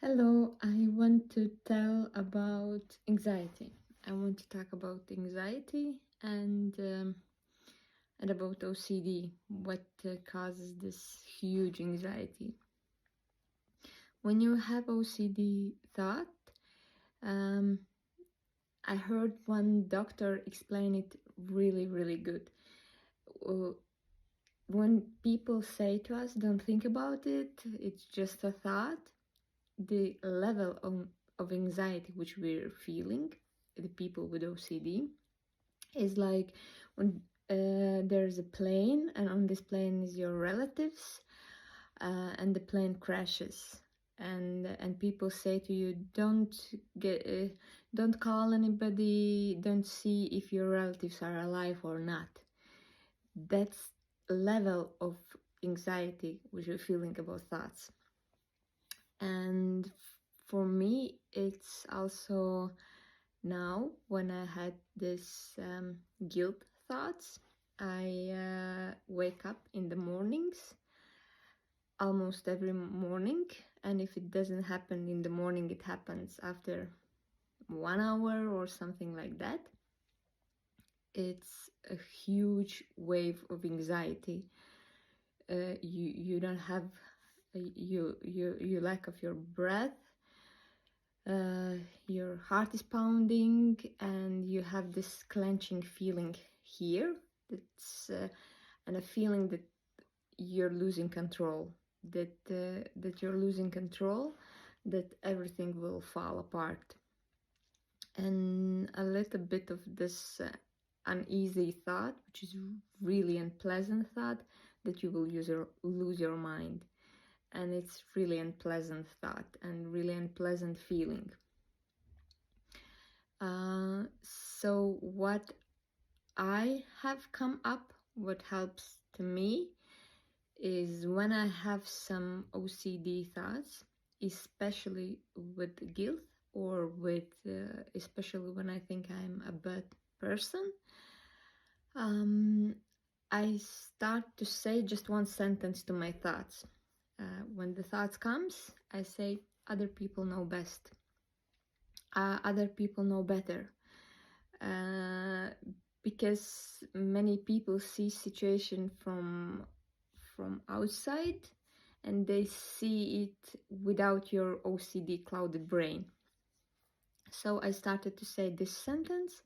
Hello, I want to tell about anxiety. I want to talk about anxiety and about OCD, what causes this huge anxiety. When you have OCD thought, um, I heard one doctor explain it really good. Uh, When people say to us, don't think about it, it's just a thought, the level of anxiety which we're feeling, the people with OCD, is like when there's a plane and on this plane is your relatives, and the plane crashes, and people say to you, don't call anybody, don't see if your relatives are alive or not. That's level of anxiety which you're feeling about thoughts. And for me, it's also now when I had this guilt thoughts, I wake up in the mornings, almost every morning, and if it doesn't happen in the morning, it happens after 1 hour or something like that. It's a huge wave of anxiety. You don't have you lack of your breath. Your heart is pounding and you have this clenching feeling here. That's and a feeling that you're losing control, that you're losing control, that everything will fall apart, and a little bit of this uneasy thought, which is really unpleasant thought, that you will lose your mind. And it's really unpleasant thought and really unpleasant feeling. So what I have come up, what helps to me, is when I have some OCD thoughts, especially with guilt or with, especially when I think I'm a bad person, I start to say just one sentence to my thoughts. When the thoughts comes, I say, other people know best. Other people know better. Because many people see situation from outside and they see it without your OCD clouded brain. So I started to say this sentence,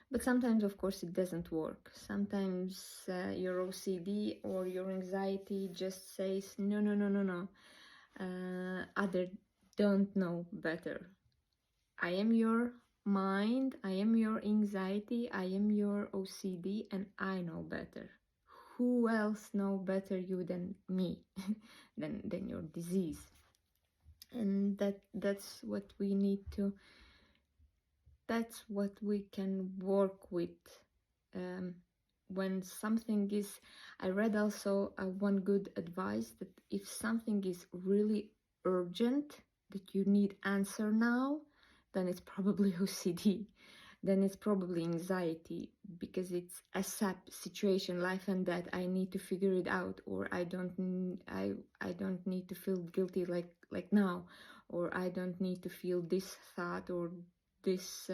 but sometimes of course it doesn't work. Sometimes your OCD or your anxiety just says no. Other don't know better. I am your mind, I am your anxiety, I am your OCD, and I know better. Who else know better you than me, than your disease? And that's what we need to, that's what we can work with. When something is, I read also one good advice that if something is really urgent, that you need answer now, then it's probably OCD, then it's probably anxiety, because it's a SAP situation, life and death. I need to figure it out, or I don't need to feel guilty like now, or I don't need to feel this thought or this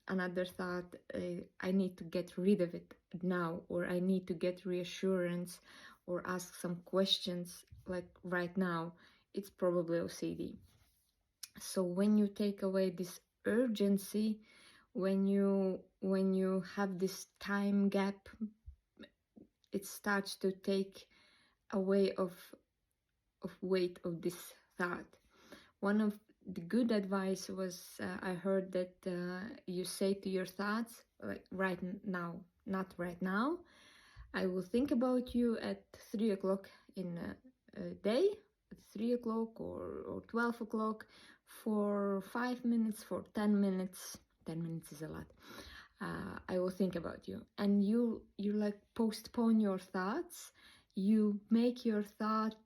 another thought. I need to get rid of it now, or I need to get reassurance or ask some questions like right now. It's probably OCD. So when you take away this urgency, when you have this time gap, it starts to take away of weight of this thought. One of the good advice was, I heard that you say to your thoughts, like right now, not right now, I will think about you at 3 o'clock in a day, at 3 o'clock or 12 o'clock, for 5 minutes, for 10 minutes. 10 minutes is a lot. I will think about you. And you like postpone your thoughts. You make your thought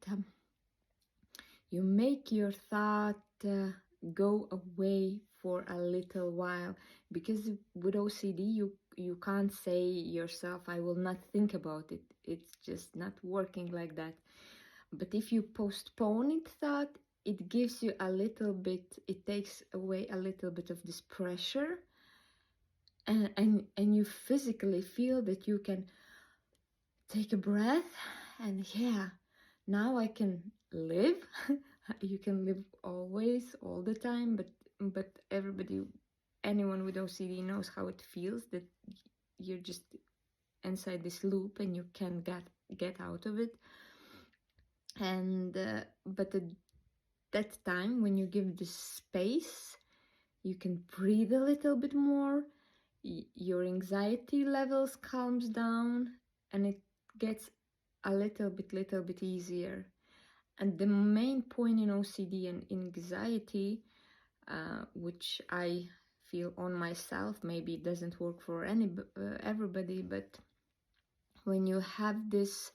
go away for a little while, because with OCD you can't say yourself, I will not think about it. It's just not working like that. But if you postpone it thought, it gives you a little bit, it takes away a little bit of this pressure, and you physically feel that you can take a breath, and yeah, now I can live. You can live always, all the time, but everybody, anyone with OCD knows how it feels, that you're just inside this loop and you can't get out of it. And but at that time, when you give this space, you can breathe a little bit more, your anxiety levels calms down, and it gets a little bit easier. And the main point in OCD and anxiety, which I feel on myself, maybe it doesn't work for everybody, but when you have this,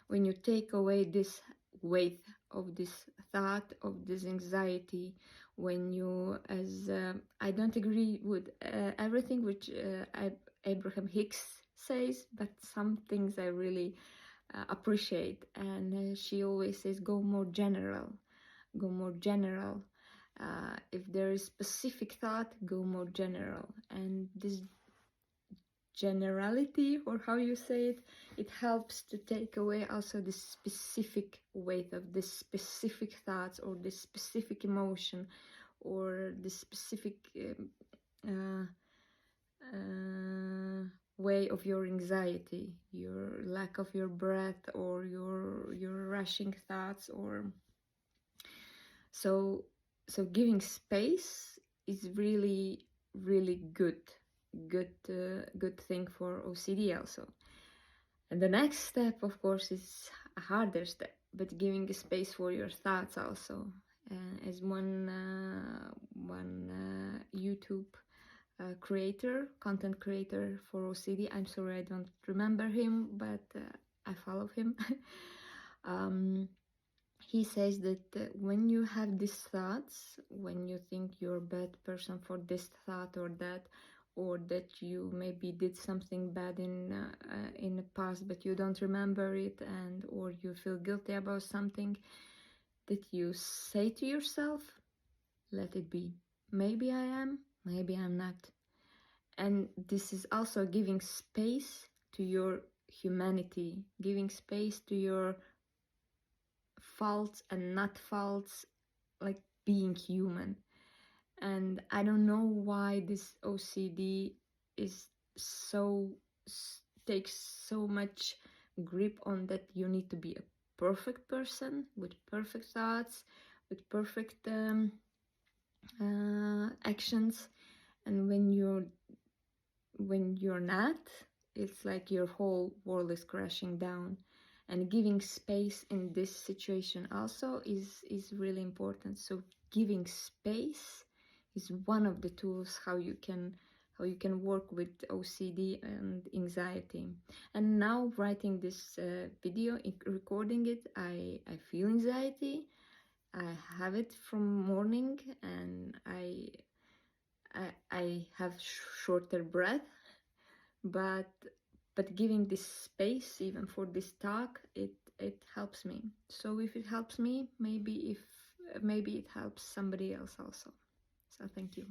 when you take away this weight of this thought, of this anxiety, when you, as I don't agree with everything which Abraham Hicks says, but some things I really appreciate, and she always says, go more general. If there is specific thought, go more general. And this generality, or how you say it, it helps to take away also the specific weight of this specific thoughts, or this specific emotion, or the specific way of your anxiety, your lack of your breath, or your rushing thoughts. Or so giving space is really good thing for OCD also. And the next step, of course, is a harder step, but giving a space for your thoughts also. As one YouTube content creator for OCD, I'm sorry I don't remember him, but I follow him. He says that when you have these thoughts, when you think you're a bad person for this thought or that, or that you maybe did something bad in the past but you don't remember it, and or you feel guilty about something, that you say to yourself, let it be. Maybe I am, maybe I'm not. And this is also giving space to your humanity, giving space to your faults and not faults, like being human. And I don't know why this OCD is takes so much grip on that you need to be a perfect person with perfect thoughts, with perfect actions. And when you're not, it's like your whole world is crashing down. And giving space in this situation also is really important. So giving space is one of the tools how you can work with OCD and anxiety. And now writing this video, recording it, I feel anxiety. I have it from morning, and I have shorter breath, but giving this space even for this talk, it helps me. So if it helps me, maybe it helps somebody else also. So thank you.